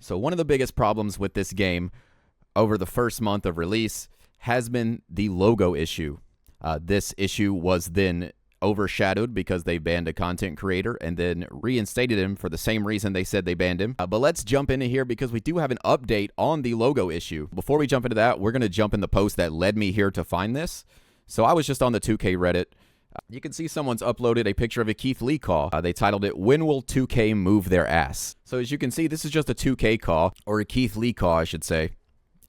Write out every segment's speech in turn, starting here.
So one of the biggest problems with this game over the first month of release has been the logo issue. This issue was then overshadowed because they banned a content creator and then reinstated him for the same reason they said they banned him. But let's jump into here because we do have an update on the logo issue. Before we jump into that, we're going to jump in the post that led me here to find this. So I was just on the 2K Reddit. You can see someone's uploaded a picture of a Keith Lee call. They titled it, "When Will 2K Move Their Ass?" So as you can see, this is just a 2K call, or a Keith Lee call, I should say,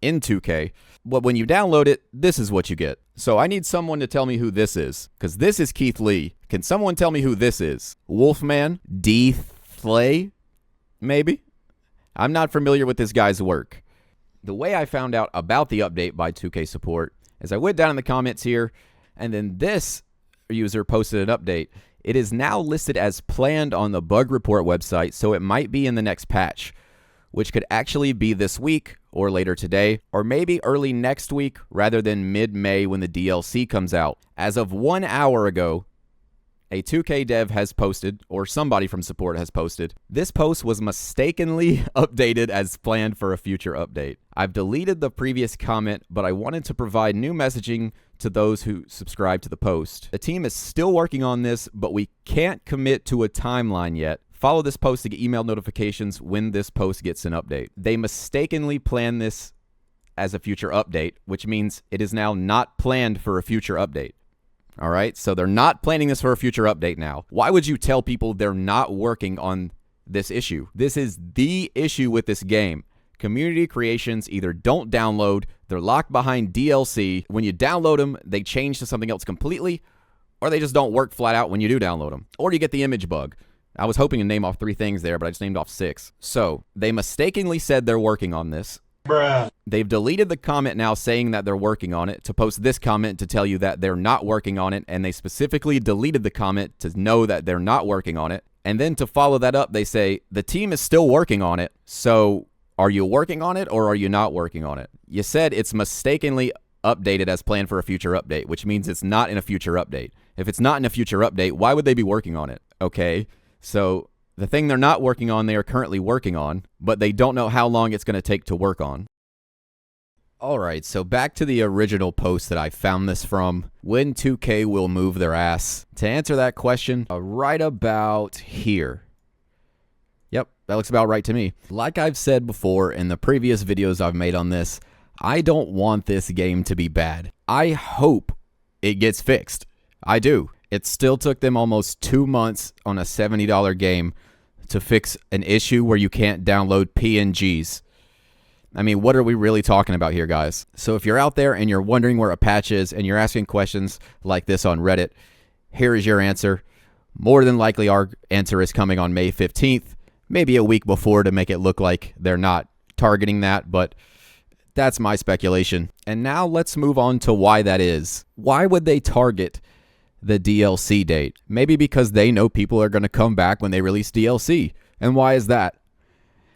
in 2K. But when you download it, this is what you get. So I need someone to tell me who this is, because this is Keith Lee. Can someone tell me who this is? Wolfman? D. Flay? Maybe? I'm not familiar with this guy's work. The way I found out about the update by 2K support is I went down in the comments here, and then this user posted an update. It is now listed as planned on the bug report website, so it might be in the next patch, which could actually be this week or later today, or maybe early next week rather than mid-May when the DLC comes out. As of 1 hour ago, a 2K dev has posted, or somebody from support has posted, this post was mistakenly updated as planned for a future update. I've deleted the previous comment, but I wanted to provide new messaging to those who subscribe to the post. The team is still working on this, but we can't commit to a timeline yet. Follow this post to get email notifications when this post gets an update. They mistakenly planned this as a future update, which means it is now not planned for a future update. All right, so they're not planning this for a future update now. Why would you tell people they're not working on this issue? This is the issue with this game. Community creations either don't download, they're locked behind DLC. When you download them, they change to something else completely, or they just don't work flat out when you do download them. Or you get the image bug. I was hoping to name off 3 things there, but I just named off 6. So they mistakenly said they're working on this. Bruh. They've deleted the comment now saying that they're working on it to post this comment to tell you that they're not working on it, and they specifically deleted the comment to know that they're not working on it. And then to follow that up, they say, the team is still working on it, so are you working on it or are you not working on it? You said it's mistakenly updated as planned for a future update, which means it's not in a future update. If it's not in a future update, why would they be working on it? Okay, so the thing they're not working on, they are currently working on, but they don't know how long it's going to take to work on. All right, so back to the original post that I found this from. When 2K will move their ass? To answer that question, right about here. Yep, that looks about right to me. Like I've said before in the previous videos I've made on this, I don't want this game to be bad. I hope it gets fixed. I do. It still took them almost 2 months on a $70 game to fix an issue where you can't download PNGs. I mean, what are we really talking about here, guys? So if you're out there and you're wondering where a patch is and you're asking questions like this on Reddit, here is your answer. More than likely, our answer is coming on May 15th, maybe a week before to make it look like they're not targeting that, but that's my speculation. And now let's move on to why that is. Why would they target the DLC date? Maybe because they know people are going to come back when they release DLC. And why is that?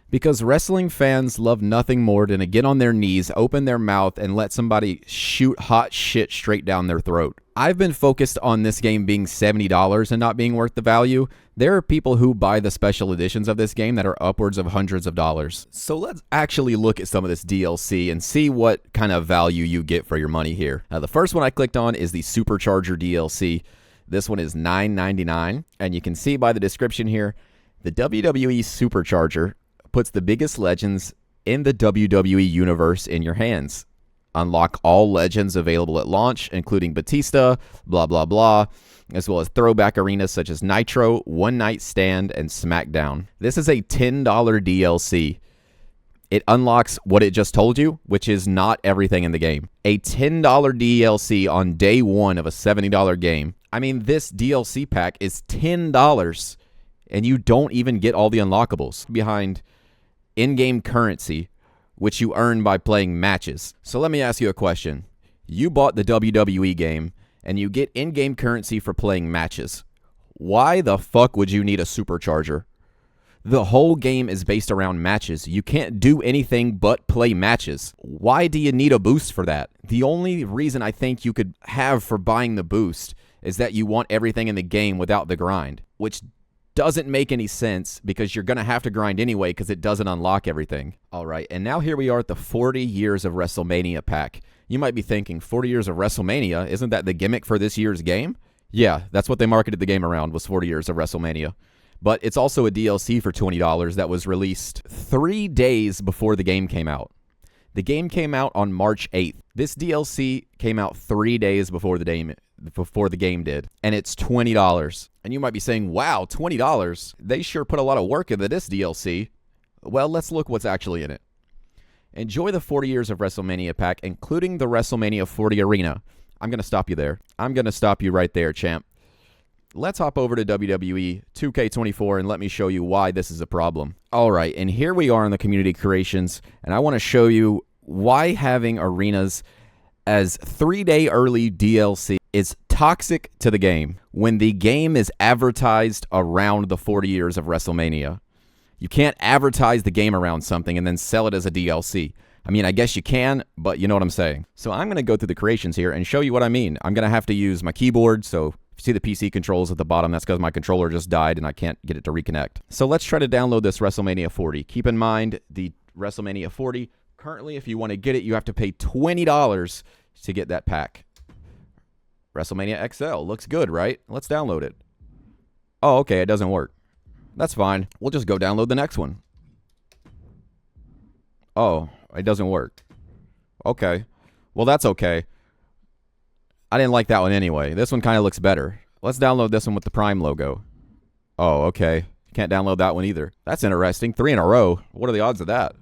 Because wrestling fans love nothing more than to get on their knees, open their mouth, and let somebody shoot hot shit straight down their throat. I've been focused on this game being $70 and not being worth the value. There are people who buy the special editions of this game that are upwards of hundreds of dollars. So let's actually look at some of this DLC and see what kind of value you get for your money here. Now, the first one I clicked on is the Supercharger DLC. This one is $9.99, and you can see by the description here, the WWE Supercharger puts the biggest legends in the WWE universe in your hands. Unlock all legends available at launch, including Batista, blah, blah, blah, as well as throwback arenas such as Nitro, One Night Stand, and SmackDown. This is a $10 DLC. It unlocks what it just told you, which is not everything in the game. A $10 DLC on day one of a $70 game. I mean, this DLC pack is $10, and you don't even get all the unlockables behind in-game currency, which you earn by playing matches. So let me ask you a question. You bought the WWE game, and you get in-game currency for playing matches. Why the fuck would you need a supercharger? The whole game is based around matches. You can't do anything but play matches. Why do you need a boost for that? The only reason I think you could have for buying the boost is that you want everything in the game without the grind, which doesn't make any sense because you're going to have to grind anyway because it doesn't unlock everything. All right, and now here we are at the 40 Years of WrestleMania pack. You might be thinking, 40 Years of WrestleMania, isn't that the gimmick for this year's game? Yeah, that's what they marketed the game around, was 40 Years of WrestleMania. But it's also a DLC for $20 that was released 3 days before the game came out. The game came out on March 8th. This DLC came out 3 days before the game did, and it's $20. And you might be saying, wow, $20? They sure put a lot of work into this DLC. Well, let's look what's actually in it. Enjoy the 40 Years of WrestleMania pack, including the WrestleMania 40 Arena. I'm going to stop you there. I'm going to stop you right there, champ. Let's hop over to WWE2k24 and let me show you why this is a problem. All right, and here we are in the community creations, and I want to show you why having arenas as 3-day early DLC is toxic to the game when the game is advertised around the 40 Years of WrestleMania. You can't advertise the game around something and then sell it as a DLC. I mean, I guess you can, but you know what I'm saying. So I'm going to go through the creations here and show you what I mean. I'm going to have to use my keyboard, so if you see the PC controls at the bottom, that's because my controller just died and I can't get it to reconnect. So let's try to download this WrestleMania 40. Keep in mind, the WrestleMania 40, currently, if you want to get it, you have to pay $20 to get that pack. WrestleMania XL. Looks good, right? Let's download it. Oh, okay, it doesn't work. That's fine. We'll just go download the next one. Oh, it doesn't work. Okay. Well, that's okay. I didn't like that one anyway. This one kind of looks better. Let's download this one with the Prime logo. Oh, okay. Can't download that one either. That's interesting. 3 in a row. What are the odds of that?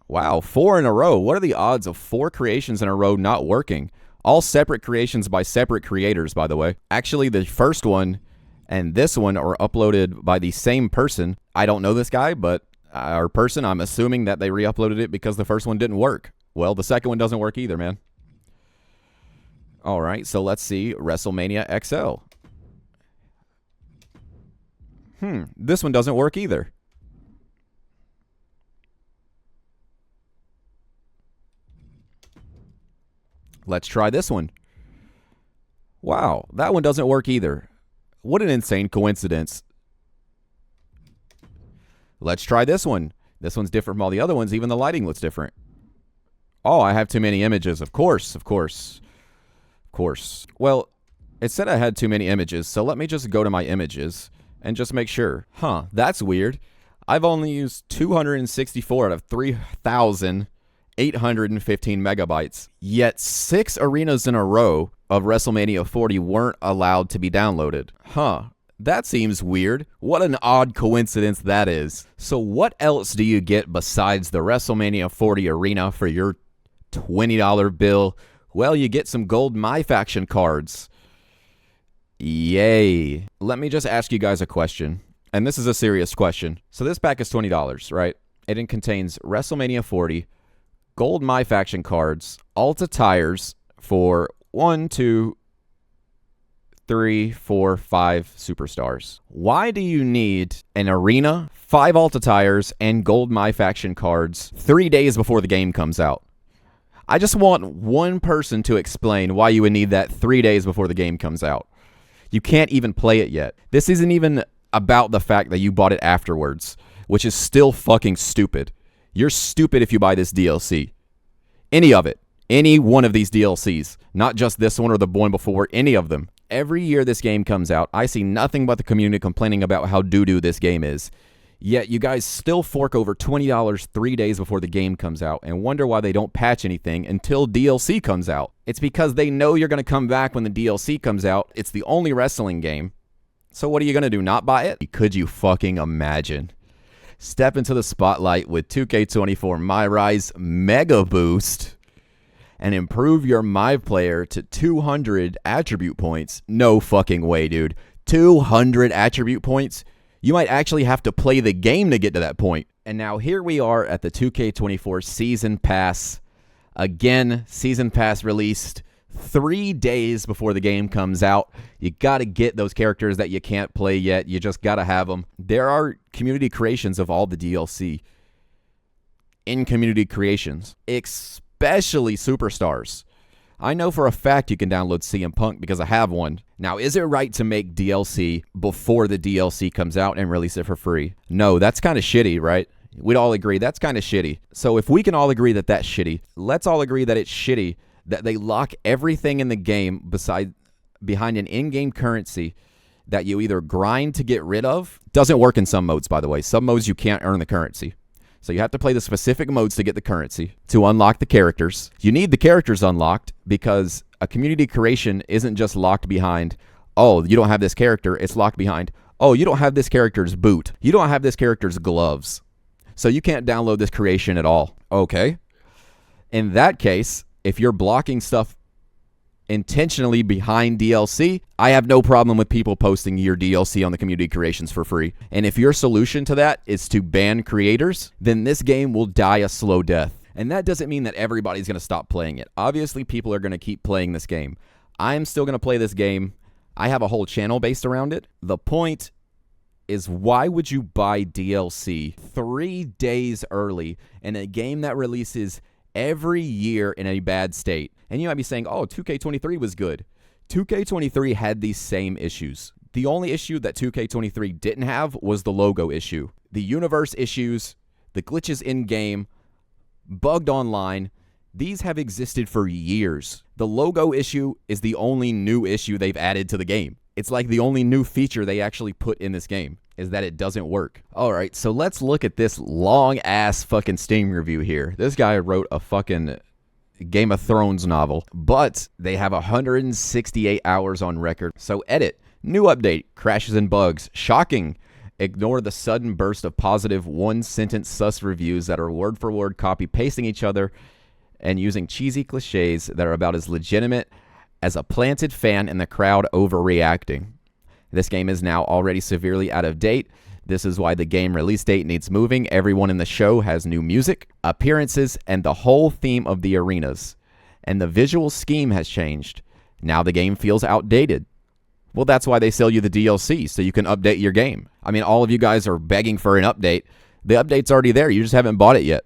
Wow, 4 in a row. What are the odds of 4 creations in a row not working? All separate creations by separate creators, by the way. Actually, the first one and this one are uploaded by the same person. I don't know this guy, but our person, I'm assuming that they re-uploaded it because the first one didn't work. Well, the second one doesn't work either, man. All right, so let's see WrestleMania XL. This one doesn't work either. Let's try this one. Wow, that one doesn't work either. What an insane coincidence. Let's try this one. This one's different from all the other ones. Even the lighting looks different. Oh, I have too many images. Of course. Well, it said I had too many images, so let me just go to my images and just make sure. That's weird. I've only used 264 out of 3,815 megabytes. Yet 6 arenas in a row of WrestleMania 40 weren't allowed to be downloaded. That seems weird. What an odd coincidence that is. So what else do you get besides the WrestleMania 40 arena for your $20 bill? Well, you get some gold My Faction cards. Yay. Let me just ask you guys a question. And this is a serious question. So this pack is $20, right? It contains WrestleMania 40, gold My Faction cards, Alta tires for 1, 2, 3, 4, 5 superstars. Why do you need an arena, 5 Alta tires, and gold My Faction cards 3 days before the game comes out? I just want one person to explain why you would need that 3 days before the game comes out. You can't even play it yet. This isn't even about the fact that you bought it afterwards, which is still fucking stupid. You're stupid if you buy this DLC. Any of it. Any one of these DLCs. Not just this one or the one before, any of them. Every year this game comes out, I see nothing but the community complaining about how doo-doo this game is. Yet you guys still fork over $20 3 days before the game comes out and wonder why they don't patch anything until DLC comes out. It's because they know you're going to come back when the DLC comes out. It's the only wrestling game. So what are you going to do, not buy it? Could you fucking imagine? Step into the spotlight with 2K24 My Rise Mega Boost and improve your My player to 200 attribute points. No fucking way, dude. 200 attribute points? You might actually have to play the game to get to that point. And now here we are at the 2K24 Season Pass. Again, Season Pass released 3 days before the game comes out. You got to get those characters that you can't play yet. You just got to have them. There are community creations of all the DLC in community creations, especially superstars. I know for a fact you can download CM Punk because I have one. Now, is it right to make DLC before the DLC comes out and release it for free? No, that's kind of shitty, right? We'd all agree that's kind of shitty. So if we can all agree that that's shitty, let's all agree that it's shitty that they lock everything in the game behind an in-game currency that you either grind to get rid of. Doesn't work in some modes, by the way. Some modes you can't earn the currency. So you have to play the specific modes to get the currency, to unlock the characters. You need the characters unlocked because a community creation isn't just locked behind, oh, you don't have this character. It's locked behind, oh, you don't have this character's boot. You don't have this character's gloves. So you can't download this creation at all. Okay. In that case, if you're blocking stuff intentionally behind DLC, I have no problem with people posting your DLC on the community creations for free. And if your solution to that is to ban creators, then this game will die a slow death. And that doesn't mean that everybody's going to stop playing it. Obviously, people are going to keep playing this game. I'm still going to play this game. I have a whole channel based around it. The point is, why would you buy DLC 3 days early in a game that releases every year in a bad state? And you might be saying, oh, 2K23 was good. 2K23 had these same issues. The only issue that 2K23 didn't have was the logo issue. The universe issues, the glitches in-game, bugged online, these have existed for years. The logo issue is the only new issue they've added to the game. It's like the only new feature they actually put in this game is that it doesn't work. All right, so let's look at this long-ass fucking Steam review here. This guy wrote a fucking Game of Thrones novel, but they have 168 hours on record. So edit, new update, crashes and bugs, shocking. Ignore the sudden burst of positive one-sentence sus reviews that are word-for-word copy-pasting each other and using cheesy cliches that are about as legitimate as a planted fan in the crowd overreacting. This game is now already severely out of date. This is why the game release date needs moving. Everyone in the show has new music, appearances, and the whole theme of the arenas. And the visual scheme has changed. Now the game feels outdated. Well, that's why they sell you the DLC, so you can update your game. I mean, all of you guys are begging for an update. The update's already there. You just haven't bought it yet.